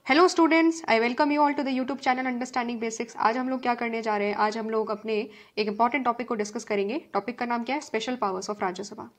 Hello students, I welcome you all to the YouTube channel understanding basics. आज हम लोग क्या करने जा रहे हैं? आज हम लोग अपने एक इंपॉर्टेंट टॉपिक को डिस्कस करेंगे। टॉपिक का नाम क्या है? Special powers of Rajya Sabha.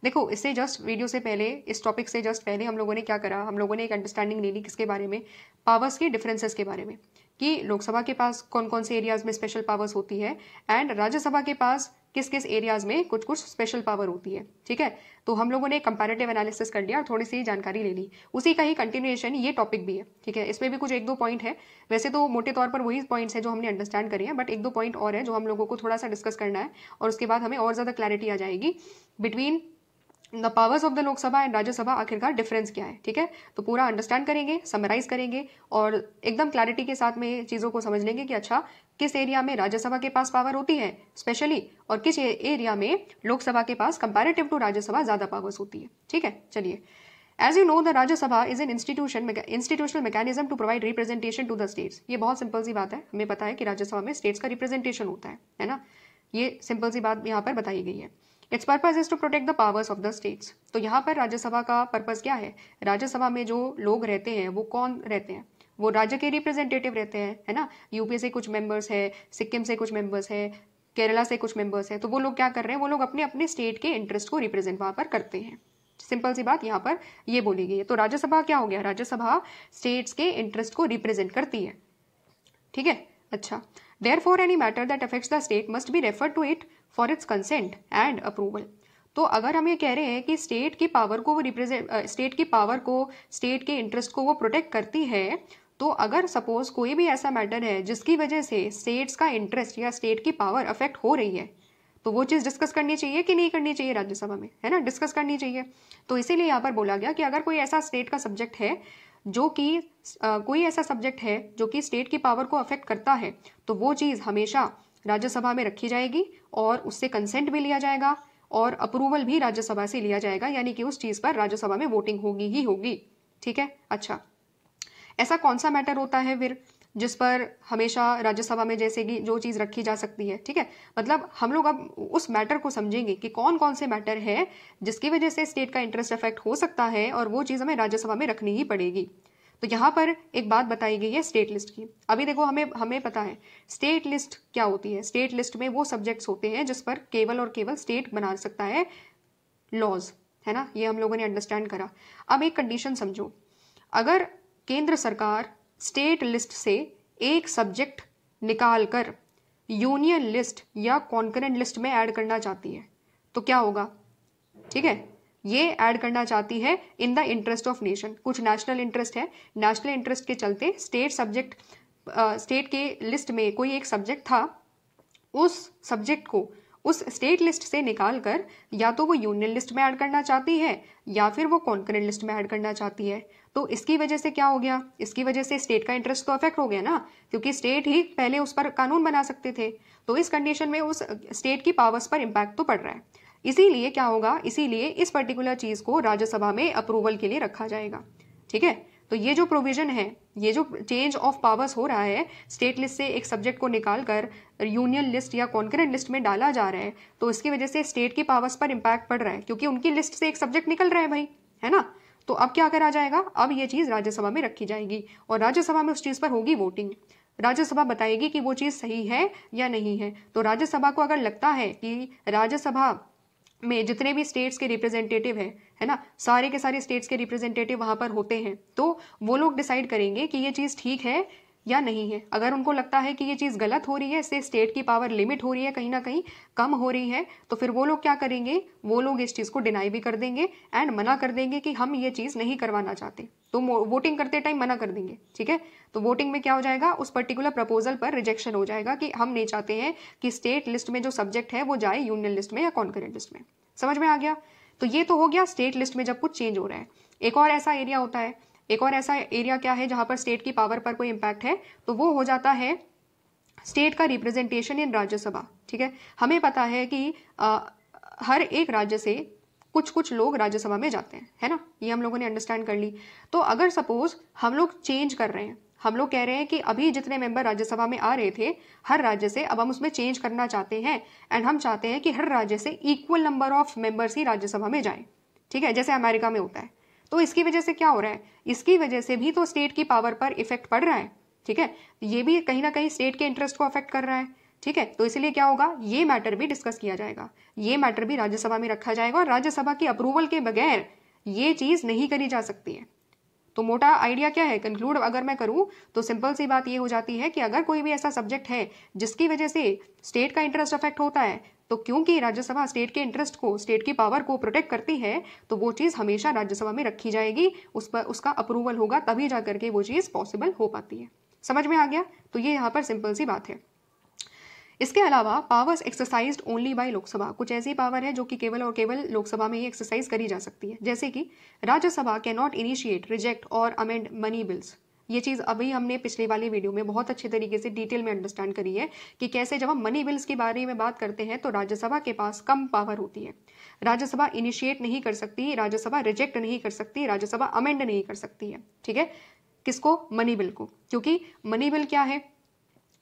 देखो, इससे जस्ट वीडियो से पहले, इस टॉपिक से जस्ट पहले हम लोगों ने क्या करा? हम लोगों ने एक अंडरस्टैंडिंग ले ली किसके बारे में? पावर्स के डिफरेंसेस के बारे में, कि लोकसभा के पास कौन कौन से एरियाज में स्पेशल पावर्स होती है एंड राज्यसभा के पास किस किस एरियाज में कुछ कुछ स्पेशल पावर होती है। ठीक है, तो हम लोगों ने कंपैरेटिव एनालिसिस कर लिया और थोड़ी सी जानकारी ले ली। उसी का ही कंटिन्यूएशन ये टॉपिक भी है। ठीक है, इसमें भी कुछ एक दो पॉइंट है। वैसे तो मोटे तौर पर वही पॉइंट्स है जो हमने अंडरस्टैंड करी है, बट एक दो पॉइंट और है जो हम लोगों को थोड़ा सा डिस्कस करना है और उसके बाद हमें और ज्यादा क्लैरिटी आ जाएगी between the powers of the Lok Sabha and Rajya Sabha. आखिरकार डिफरेंस क्या है? ठीक है, तो पूरा अंडरस्टैंड करेंगे, समराइज करेंगे और एकदम क्लैरिटी के साथ में चीजों को समझ लेंगे कि अच्छा, किस एरिया में राज्यसभा के पास पावर होती है स्पेशली, और किस एरिया में लोकसभा के पास कंपैरेटिव टू राज्यसभा ज्यादा पावर्स होती है। ठीक है, चलिए। As you know, the Rajya Sabha is an institutional mechanism to provide representation to the states. ये बहुत सिंपल सी बात है, हमें पता है कि राज्यसभा में स्टेट्स का रिप्रेजेंटेशन होता है ना। ये सिंपल सी बात यहाँ पर बताई गई है। It's purpose is to protect the powers of the states. तो यहाँ पर राज्यसभा का पर्पज क्या है? राज्यसभा में जो लोग रहते हैं वो कौन रहते हैं? वो राज्य के रिप्रेजेंटेटिव रहते हैं, है ना। यूपी से कुछ मेंबर्स है, सिक्किम से कुछ मेंबर्स है, केरला से कुछ मेंबर्स है। तो वो लोग क्या कर रहे हैं? वो लोग अपने अपने स्टेट के इंटरेस्ट को रिप्रेजेंट वहां पर करते हैं। सिंपल सी बात यहाँ पर ये बोली गई है। तो राज्यसभा क्या हो गया? राज्यसभा स्टेट्स के इंटरेस्ट को रिप्रेजेंट करती है। ठीक है, अच्छा। Therefore, any matter that affects the state must be referred to it for its consent and approval. तो अगर हम ये कह रहे हैं कि स्टेट की पावर को वो स्टेट के इंटरेस्ट को वो प्रोटेक्ट करती है, तो अगर सपोज कोई भी ऐसा मैटर है जिसकी वजह से स्टेट्स का इंटरेस्ट या स्टेट की पावर अफेक्ट हो रही है, तो वो चीज डिस्कस करनी चाहिए कि नहीं करनी चाहिए? राज्यसभा में, है ना, डिस्कस करनी चाहिए। तो इसीलिए यहाँ पर बोला गया कि अगर कोई ऐसा स्टेट का सब्जेक्ट है जो कि कोई ऐसा सब्जेक्ट है जो कि स्टेट की पावर को अफेक्ट करता है, तो वो चीज हमेशा राज्यसभा में रखी जाएगी और उससे कंसेंट भी लिया जाएगा और अप्रूवल भी राज्यसभा से लिया जाएगा, यानी कि उस चीज पर राज्यसभा में वोटिंग होगी ही होगी। ठीक है, अच्छा। ऐसा कौन सा मैटर होता है फिर जिस पर हमेशा राज्यसभा में जैसे कि जो चीज रखी जा सकती है? ठीक है, मतलब हम लोग अब उस मैटर को समझेंगे कि कौन कौन से मैटर है जिसकी वजह से स्टेट का इंटरेस्ट अफेक्ट हो सकता है और वो चीज हमें राज्यसभा में रखनी ही पड़ेगी। तो यहाँ पर एक बात बताई गई है स्टेट लिस्ट की। अभी देखो, हमें पता है स्टेट लिस्ट क्या होती है। स्टेट लिस्ट में वो सब्जेक्ट्स होते हैं जिस पर केवल और केवल स्टेट बना सकता है लॉज, है ना। ये हम लोगों ने अंडरस्टैंड करा। अब एक कंडीशन समझो, अगर केंद्र सरकार स्टेट लिस्ट से एक सब्जेक्ट निकालकर यूनियन लिस्ट या कॉन्करेंट लिस्ट में ऐड करना चाहती है, तो क्या होगा? ठीक है, ये ऐड करना चाहती है in the interest of nation. कुछ नेशनल इंटरेस्ट है, नेशनल इंटरेस्ट के चलते स्टेट के लिस्ट में कोई एक सब्जेक्ट था, उस सब्जेक्ट को उस स्टेट लिस्ट से निकालकर या तो वो यूनियन लिस्ट में ऐड करना चाहती है या फिर वो कॉन्करेंट लिस्ट में ऐड करना चाहती है। तो इसकी वजह से क्या हो गया? इसकी वजह से स्टेट का इंटरेस्ट तो अफेक्ट हो गया ना, क्योंकि स्टेट ही पहले उस पर कानून बना सकते थे। तो इस कंडीशन में उस स्टेट की पावर्स पर इम्पैक्ट तो पड़ रहा है। इसीलिए क्या होगा? इसीलिए इस पर्टिकुलर चीज को राज्यसभा में अप्रूवल के लिए रखा जाएगा। ठीक है, तो ये जो प्रोविजन है, ये जो चेंज ऑफ पावर्स हो रहा है, स्टेट लिस्ट से एक सब्जेक्ट को निकालकर यूनियन लिस्ट या कॉन्करेंट लिस्ट में डाला जा रहा है, तो इसकी वजह से स्टेट की पावर्स पर इम्पैक्ट पड़ रहा है, क्योंकि उनकी लिस्ट से एक सब्जेक्ट निकल रहा है भाई, है ना। तो अब क्या करा जाएगा? अब ये चीज राज्यसभा में रखी जाएगी और राज्यसभा में उस चीज पर होगी वोटिंग। राज्यसभा बताएगी कि वो चीज सही है या नहीं है। तो राज्यसभा को अगर लगता है कि राज्यसभा में जितने भी स्टेट्स के रिप्रेजेंटेटिव है ना, सारे के सारे स्टेट्स के रिप्रेजेंटेटिव वहां पर होते हैं, तो वो लोग डिसाइड करेंगे कि ये चीज ठीक है या नहीं है। अगर उनको लगता है कि ये चीज गलत हो रही है, इससे स्टेट की पावर लिमिट हो रही है, कहीं ना कहीं कम हो रही है, तो फिर वो लोग क्या करेंगे? वो लोग इस चीज को डिनाई भी कर देंगे एंड मना कर देंगे कि हम ये चीज नहीं करवाना चाहते। तो वोटिंग करते टाइम मना कर देंगे। ठीक है, तो वोटिंग में क्या हो जाएगा? उस पर्टिकुलर प्रपोजल पर रिजेक्शन हो जाएगा कि हम नहीं चाहते हैं कि स्टेट लिस्ट में जो सब्जेक्ट है वो जाए यूनियन लिस्ट में या कॉन्करेंट लिस्ट में। समझ में आ गया? तो ये तो हो गया स्टेट लिस्ट में जब कुछ चेंज हो रहा है। एक और ऐसा एरिया होता है, एक और ऐसा एरिया क्या है जहां पर स्टेट की पावर पर कोई इंपैक्ट है, तो वो हो जाता है स्टेट का रिप्रेजेंटेशन इन राज्यसभा। ठीक है, हमें पता है कि हर एक राज्य से कुछ कुछ लोग राज्यसभा में जाते हैं, है ना, ये हम लोगों ने अंडरस्टैंड कर ली। तो अगर सपोज हम लोग चेंज कर रहे हैं, हम लोग कह रहे हैं कि अभी जितने मेंबर राज्यसभा में आ रहे थे हर राज्य से, अब हम उसमें चेंज करना चाहते हैं एंड हम चाहते हैं कि हर राज्य से इक्वल नंबर ऑफ मेंबर्स ही राज्यसभा में जाएं। ठीक है, जैसे अमेरिका में होता है। तो इसकी वजह से क्या हो रहा है, इसकी वजह से भी तो स्टेट की पावर पर इफेक्ट पड़ रहा है, ठीक है, ये भी कहीं ना कहीं स्टेट के इंटरेस्ट को अफेक्ट कर रहा है, ठीक है। तो इसलिए क्या होगा, ये मैटर भी डिस्कस किया जाएगा, ये मैटर भी राज्यसभा में रखा जाएगा और राज्यसभा की अप्रूवल के बगैर ये चीज नहीं करी जा सकती है। तो मोटा आइडिया क्या है, कंक्लूड अगर मैं करूं तो सिंपल सी बात ये हो जाती है कि अगर कोई भी ऐसा सब्जेक्ट है जिसकी वजह से स्टेट का इंटरेस्ट अफेक्ट होता है, तो क्योंकि राज्यसभा स्टेट के इंटरेस्ट को, स्टेट की पावर को प्रोटेक्ट करती है, तो वो चीज हमेशा राज्यसभा में रखी जाएगी, उस पर उसका अप्रूवल होगा, तभी जाकर के वो चीज पॉसिबल हो पाती है। समझ में आ गया? तो ये यहाँ पर सिंपल सी बात है। इसके अलावा powers exercised only by Lok Sabha, कुछ ऐसी पावर है जो कि केवल और केवल लोकसभा में ही एक्सरसाइज करी जा सकती है, जैसे कि Rajya Sabha can not initiate, reject और अमेंड मनी बिल्स। ये चीज अभी हमने पिछले वाली वीडियो में बहुत अच्छे तरीके से डिटेल में अंडरस्टैंड करी है कि कैसे जब हम मनी बिल्स के बारे में बात करते हैं तो राज्यसभा के पास कम पावर होती है। राज्यसभा इनिशिएट नहीं कर सकती, राज्यसभा रिजेक्ट नहीं कर सकती, राज्यसभा अमेंड नहीं कर सकती है, ठीक है। किसको? मनी बिल को। क्योंकि मनी बिल क्या है,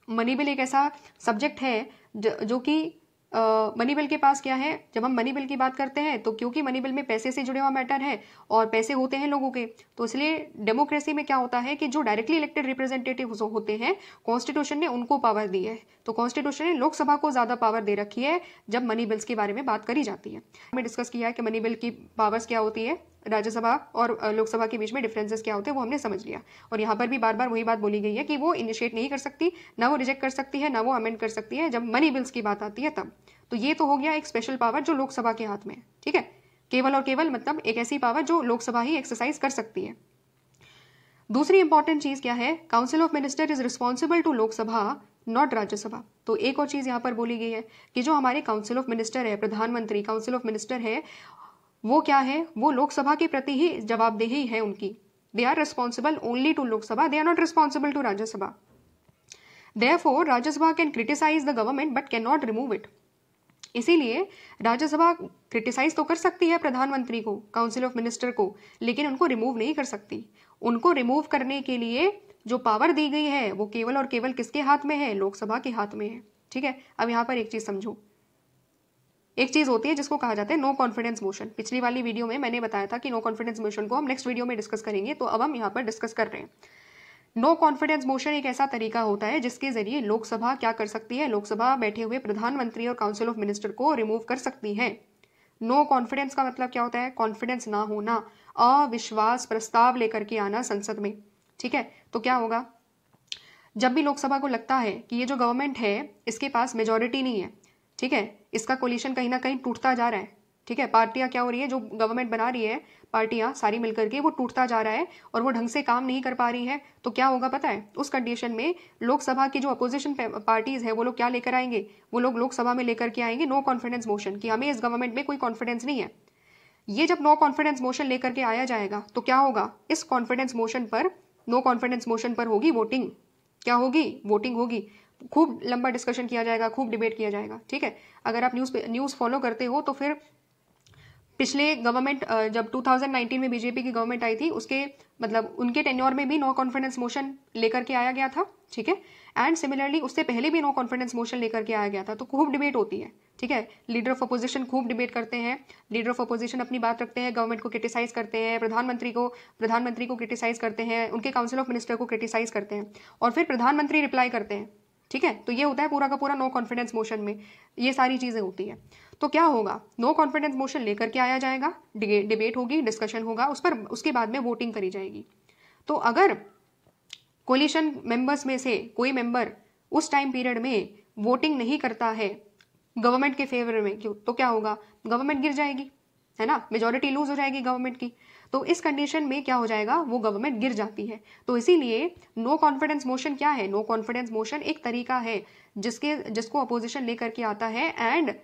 मनी बिल एक ऐसा सब्जेक्ट है जो कि मनी बिल के पास क्या है, जब हम मनी बिल की बात करते हैं तो क्योंकि मनी बिल में पैसे से जुड़े हुआ मैटर है और पैसे होते हैं लोगों के, तो इसलिए डेमोक्रेसी में क्या होता है कि जो डायरेक्टली इलेक्टेड रिप्रेजेंटेटिव होते हैं, कॉन्स्टिट्यूशन ने उनको पावर दी है, तो कॉन्स्टिट्यूशन ने लोकसभा को ज्यादा पावर दे रखी है जब मनी बिल्स के बारे में बात करी जाती है। हमने डिस्कस किया है कि मनी बिल की पावर्स क्या होती है, राज्यसभा और लोकसभा के बीच में डिफरेंसेस क्या होते हैं, वो हमने समझ लिया। और यहाँ पर भी बार बार वही बात बोली गई है कि वो इनिशिएट नहीं कर सकती, ना वो रिजेक्ट कर सकती है, ना वो अमेंड कर सकती है, जब मनी बिल्स की बात आती है तब। तो ये तो हो गया एक स्पेशल पावर जो लोकसभा के हाथ में है, ठीक है। केवल और केवल मतलब एक ऐसी पावर जो लोकसभा ही एक्सरसाइज कर सकती है। दूसरी इंपॉर्टेंट चीज क्या है, council of minister is responsible to Lok Sabha not Rajya Sabha. तो एक और चीज यहाँ पर बोली गई है कि जो हमारे काउंसिल ऑफ मिनिस्टर है, प्रधानमंत्री काउंसिल ऑफ मिनिस्टर है, वो क्या है, वो लोकसभा के प्रति ही जवाबदेही है उनकी। They are responsible only to Lok Sabha, they are not responsible to Rajya Sabha. Therefore Rajya Sabha can criticise the government but can not remove it. इसीलिए राज्यसभा क्रिटिसाइज तो कर सकती है प्रधानमंत्री को, काउंसिल ऑफ मिनिस्टर को, लेकिन उनको रिमूव नहीं कर सकती। उनको रिमूव करने के लिए जो पावर दी गई है वो केवल और केवल किसके हाथ में है, लोकसभा के हाथ में है, ठीक है। अब यहाँ पर एक चीज समझो, एक चीज होती है जिसको कहा जाता है नो कॉन्फिडेंस मोशन। पिछली वाली वीडियो में मैंने बताया था कि नो कॉन्फिडेंस मोशन को हम नेक्स्ट वीडियो में डिस्कस करेंगे, तो अब हम यहाँ पर डिस्कस कर रहे हैं। नो कॉन्फिडेंस मोशन एक ऐसा तरीका होता है जिसके जरिए लोकसभा क्या कर सकती है, लोकसभा बैठे हुए प्रधानमंत्री और काउंसिल ऑफ मिनिस्टर को रिमूव कर सकती है। नो कॉन्फिडेंस का मतलब क्या होता है, कॉन्फिडेंस ना होना, अविश्वास प्रस्ताव लेकर के आना संसद में, ठीक है। तो क्या होगा, जब भी लोकसभा को लगता है कि ये जो गवर्नमेंट है इसके पास मेजोरिटी नहीं है, ठीक है, इसका कोलिशन कहीं ना कहीं टूटता जा रहा है, ठीक है, पार्टियां क्या हो रही है, जो गवर्नमेंट बना रही है पार्टियां सारी मिलकर के, वो टूटता जा रहा है और वो ढंग से काम नहीं कर पा रही है, तो क्या होगा पता है, उस कंडीशन में लोकसभा की जो अपोजिशन पार्टीज है वो लोग क्या लेकर आएंगे, वो लोग लोकसभा में लेकर के आएंगे नो कॉन्फिडेंस मोशन कि हमें इस गवर्नमेंट में कोई कॉन्फिडेंस नहीं है। ये जब नो कॉन्फिडेंस मोशन लेकर के आया जाएगा तो क्या होगा, इस कॉन्फिडेंस मोशन पर, नो कॉन्फिडेंस मोशन पर होगी वोटिंग, क्या होगी, वोटिंग होगी, खूब लंबा डिस्कशन किया जाएगा, खूब डिबेट किया जाएगा, ठीक है। अगर आप न्यूज़ फॉलो करते हो तो फिर पिछले गवर्नमेंट जब 2019 में बीजेपी की गवर्नमेंट आई थी, उसके मतलब उनके टेन्योर में भी नो कॉन्फिडेंस मोशन लेकर के आया गया था, ठीक है। एंड सिमिलरली उससे पहले भी नो कॉन्फिडेंस मोशन लेकर के आया गया था, तो खूब डिबेट होती है, ठीक है। लीडर ऑफ अपोजिशन खूब डिबेट करते हैं, लीडर ऑफ अपोजिशन अपनी बात रखते हैं, गवर्नमेंट को क्रिटिसाइज करते हैं, प्रधानमंत्री को क्रिटिसाइज करते हैं, उनके काउंसिल ऑफ मिनिस्टर को क्रिटिसाइज करते हैं और फिर प्रधानमंत्री रिप्लाई करते हैं, ठीक है। तो ये होता है पूरा का पूरा नो कॉन्फिडेंस मोशन में, ये सारी चीजें होती है। तो क्या होगा, नो कॉन्फिडेंस मोशन लेकर के आया जाएगा, डिबेट होगी, डिस्कशन होगा उस पर, उसके बाद में वोटिंग करी जाएगी। तो अगर कोलिशन मेंबर्स में से कोई मेंबर उस टाइम पीरियड में वोटिंग नहीं करता है गवर्नमेंट के फेवर में, क्यों, तो क्या होगा, गवर्नमेंट गिर जाएगी, है ना, मेजोरिटी लूज हो जाएगी गवर्नमेंट की। तो इस कंडीशन में क्या हो जाएगा, वो गवर्नमेंट गिर जाती है। तो इसीलिए नो कॉन्फिडेंस मोशन क्या है, नो कॉन्फिडेंस मोशन एक तरीका है जिसको अपोजिशन लेकर के आता है एंड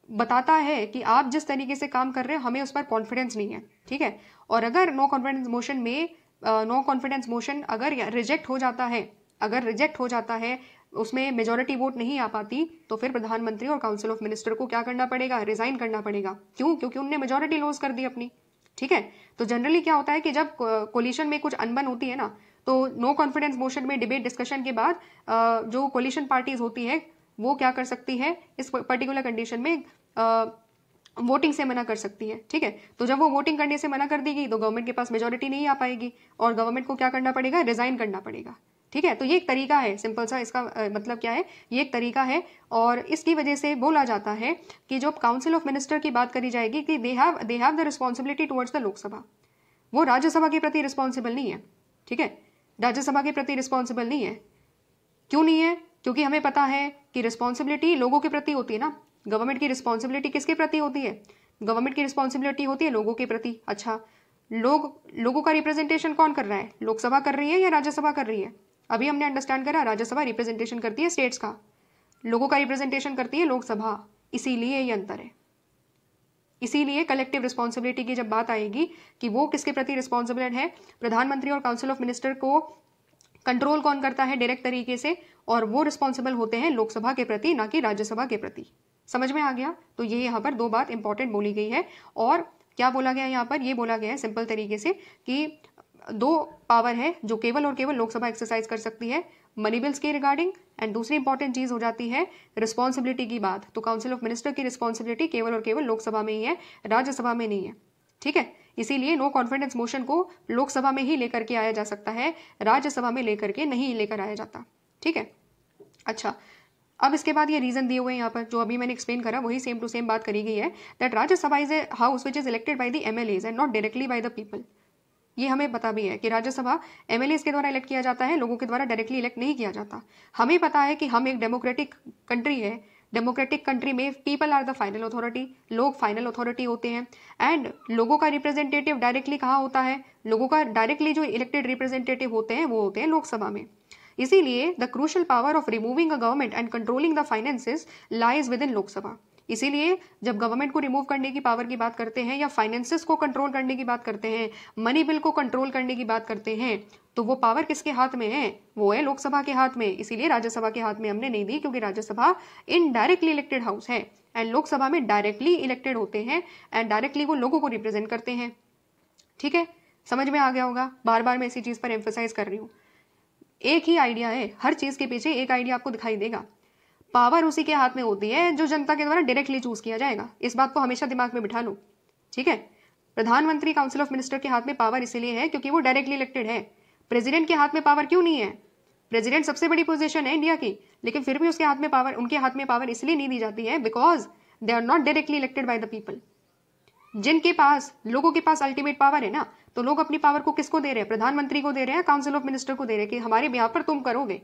बताता है कि आप जिस तरीके से काम कर रहे हो हमें उस पर कॉन्फिडेंस नहीं है, ठीक है। और अगर नो कॉन्फिडेंस मोशन में नो कॉन्फिडेंस मोशन अगर रिजेक्ट हो जाता है, अगर रिजेक्ट हो जाता है, उसमें मेजोरिटी वोट नहीं आ पाती, तो फिर प्रधानमंत्री और काउंसिल ऑफ मिनिस्टर को क्या करना पड़ेगा, रिजाइन करना पड़ेगा। क्यों, क्योंकि उनने मेजोरिटी लॉस कर दी अपनी, ठीक है। तो जनरली क्या होता है कि जब कोलिशन में कुछ अनबन होती है ना, तो नो कॉन्फिडेंस मोशन में डिबेट डिस्कशन के बाद जो कोलिशन पार्टीज होती है वो क्या कर सकती है, इस पर्टिकुलर कंडीशन में वोटिंग से मना कर सकती है। ठीक है, तो जब वो वोटिंग करने से मना कर देगी तो गवर्नमेंट के पास मेजोरिटी नहीं आ पाएगी और गवर्नमेंट को क्या करना पड़ेगा, रिजाइन करना पड़ेगा। ठीक है, तो ये एक तरीका है सिंपल सा, इसका मतलब क्या है, ये एक तरीका है। और इसकी वजह से बोला जाता है कि जो काउंसिल ऑफ मिनिस्टर की बात करी जाएगी कि they have the responsibility towards the Lok Sabha, वो राज्यसभा के प्रति रिस्पॉन्सिबल नहीं है। ठीक है, राज्यसभा के प्रति रिस्पॉन्सिबल नहीं है। क्यों नहीं है? क्योंकि हमें पता है कि रिस्पॉन्सिबिलिटी लोगों के प्रति होती है ना। गवर्नमेंट की रिस्पॉन्सिबिलिटी किसके प्रति होती है? गवर्नमेंट की रिस्पॉन्सिबिलिटी होती है लोगों के प्रति। अच्छा, लोगों का रिप्रेजेंटेशन कौन कर रहा है? लोकसभा कर रही है या राज्यसभा कर रही है? अभी हमने अंडरस्टैंड करा, राज्यसभा रिप्रेजेंटेशन करती है स्टेट्स का, लोगों का रिप्रेजेंटेशन करती है लोकसभा, इसीलिए ये अंतर है। इसीलिए कलेक्टिव रिस्पॉन्सिबिलिटी की जब बात आएगी कि वो किसके प्रति रिस्पॉन्सिबल है, प्रधानमंत्री और काउंसिल ऑफ मिनिस्टर को कंट्रोल कौन करता है डायरेक्ट तरीके से, और वो रिस्पॉन्सिबल होते हैं लोकसभा के प्रति, ना कि राज्यसभा के प्रति। समझ में आ गया? तो ये यहाँ पर दो बात इंपॉर्टेंट बोली गई है। और क्या बोला गया यहाँ पर? ये बोला गया है सिंपल तरीके से कि दो पावर है जो केवल और केवल लोकसभा एक्सरसाइज कर सकती है, मनी बिल्स के रिगार्डिंग, एंड दूसरी इंपॉर्टेंट चीज हो जाती है रिस्पॉन्सिबिलिटी की बात। तो काउंसिल ऑफ मिनिस्टर की रिस्पॉन्सिबिलिटी केवल और केवल लोकसभा में ही है, राज्यसभा में नहीं है। ठीक है, इसीलिए नो कॉन्फिडेंस मोशन को लोकसभा में ही लेकर के आया जा सकता है, राज्यसभा में लेकर के नहीं लेकर आया जाता। ठीक है, अच्छा, अब इसके बाद ये रीजन दिए हुए हैं यहाँ पर, जो अभी मैंने एक्सप्लेन करा वही सेम टू सेम बात करी गई है, that Rajya Sabha is a house which is elected by the MLAs and not directly by the people. ये हमें पता भी है कि राज्यसभा एमएलएज के द्वारा इलेक्ट किया जाता है, लोगों के द्वारा डायरेक्टली इलेक्ट नहीं किया जाता। हमें पता है कि हम एक डेमोक्रेटिक कंट्री है, डेमोक्रेटिक कंट्री में people are the final authority, लोग फाइनल अथॉरिटी होते हैं। एंड लोगों का रिप्रेजेंटेटिव डायरेक्टली कहाँ होता है? लोगों का डायरेक्टली जो इलेक्टेड रिप्रेजेंटेटिव होते हैं वो होते हैं लोकसभा में। इसीलिए the crucial power of removing a government and controlling the finances lies with in Lok Sabha. इसीलिए जब गवर्नमेंट को रिमूव करने की पावर की बात करते हैं या फाइनेंसेस को कंट्रोल करने की बात करते हैं, मनी बिल को कंट्रोल करने की बात करते हैं, तो वो पावर किसके हाथ में है? वो है लोकसभा के हाथ में। इसीलिए राज्यसभा के हाथ में हमने नहीं दी, क्योंकि राज्यसभा इनडायरेक्टली इलेक्टेड हाउस है एंड लोकसभा में डायरेक्टली इलेक्टेड होते हैं एंड डायरेक्टली वो लोगों को रिप्रेजेंट करते हैं। ठीक है, समझ में आ गया होगा? बार बार मैं इसी चीज पर एम्फेसाइज कर रही हूँ। एक ही आइडिया है, हर चीज के पीछे एक आइडिया आपको दिखाई देगा। पावर उसी के हाथ में होती है जो जनता के द्वारा डायरेक्टली चूज किया जाएगा। इस बात को हमेशा दिमाग में बिठा लो। ठीक है, प्रधानमंत्री काउंसिल ऑफ मिनिस्टर के हाथ में पावर इसलिए है क्योंकि वो डायरेक्टली इलेक्टेड है। प्रेसिडेंट के हाथ में पावर क्यों नहीं है? प्रेसिडेंट सबसे बड़ी पोजीशन है इंडिया की, लेकिन फिर भी उसके हाथ में पावर, उनके हाथ में पावर इसलिए नहीं दी जाती है because they are not directly elected by the people. जिनके पास, लोगों के पास अल्टीमेट पावर है ना, तो लोग अपनी पावर को किसको दे रहे हैं? प्रधानमंत्री को दे रहे हैं, काउंसिल ऑफ मिनिस्टर को दे रहे हैं कि हमारे यहाँ पर तुम करोगे,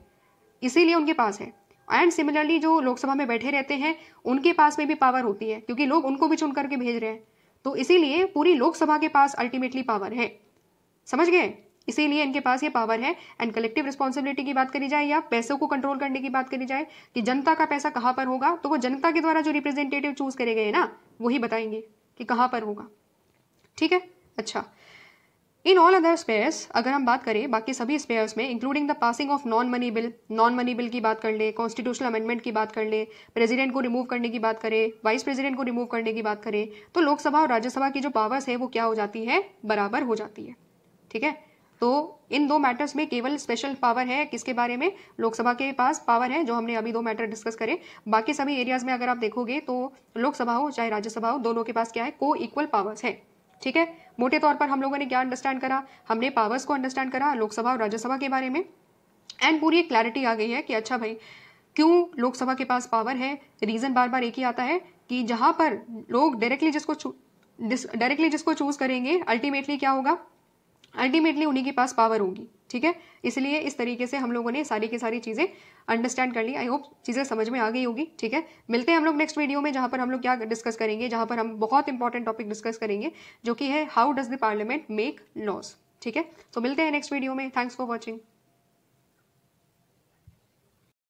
इसीलिए उनके पास है। एंड सिमिलरली जो लोकसभा में बैठे रहते हैं उनके पास में भी पावर होती है, क्योंकि लोग उनको भी चुन करके भेज रहे हैं। तो इसीलिए पूरी लोकसभा के पास अल्टीमेटली पावर है। समझ गए? इसीलिए इनके पास ये पावर है। एंड कलेक्टिव रिस्पॉन्सिबिलिटी की बात करी जाए या पैसों को कंट्रोल करने की बात करी जाए कि जनता का पैसा कहाँ पर होगा, तो वो जनता के द्वारा जो रिप्रेजेंटेटिव चूज करे गए ना, वही बताएंगे कि कहाँ पर होगा। ठीक है, अच्छा, इन ऑल अदर स्पेयर्स अगर हम बात करें बाकी सभी स्पेयर्स में, including the passing of non money bill की बात कर ले, कॉन्स्टिट्यूशनल अमेंडमेंट की बात कर ले, प्रेसिडेंट को रिमूव करने की बात करें, वाइस प्रेसिडेंट को रिमूव करने की बात करें, तो लोकसभा और राज्यसभा की जो पावर्स है वो क्या हो जाती है? बराबर हो जाती है। ठीक है, तो इन दो मैटर्स में केवल स्पेशल पावर है किसके बारे में? लोकसभा के पास पावर है, जो हमने अभी दो मैटर डिस्कस करे। बाकी सभी एरियाज में अगर आप देखोगे तो लोकसभा हो चाहे राज्यसभा हो, दोनों के पास क्या है? को इक्वल पावर्स है। ठीक है, मोटे तौर पर हम लोगों ने क्या अंडरस्टैंड करा? हमने पावर्स को अंडरस्टैंड करा लोकसभा और राज्यसभा के बारे में, एंड पूरी एक क्लैरिटी आ गई है कि अच्छा भाई क्यों लोकसभा के पास पावर है। रीजन बार बार एक ही आता है कि जहां पर लोग डायरेक्टली जिसको चूज करेंगे, अल्टीमेटली क्या होगा? अल्टीमेटली उन्हीं के पास पावर होगी। ठीक है, इसलिए इस तरीके से हम लोगों ने सारी की सारी चीजें अंडरस्टैंड कर ली। आई होप चीजें समझ में आ गई होगी। ठीक है, मिलते हैं हम लोग नेक्स्ट वीडियो में, जहां पर हम लोग क्या डिस्कस करेंगे, जहां पर हम बहुत इंपॉर्टेंट टॉपिक डिस्कस करेंगे, जो कि है how does the parliament make laws. ठीक है, तो मिलते हैं नेक्स्ट वीडियो में। Thanks for watching.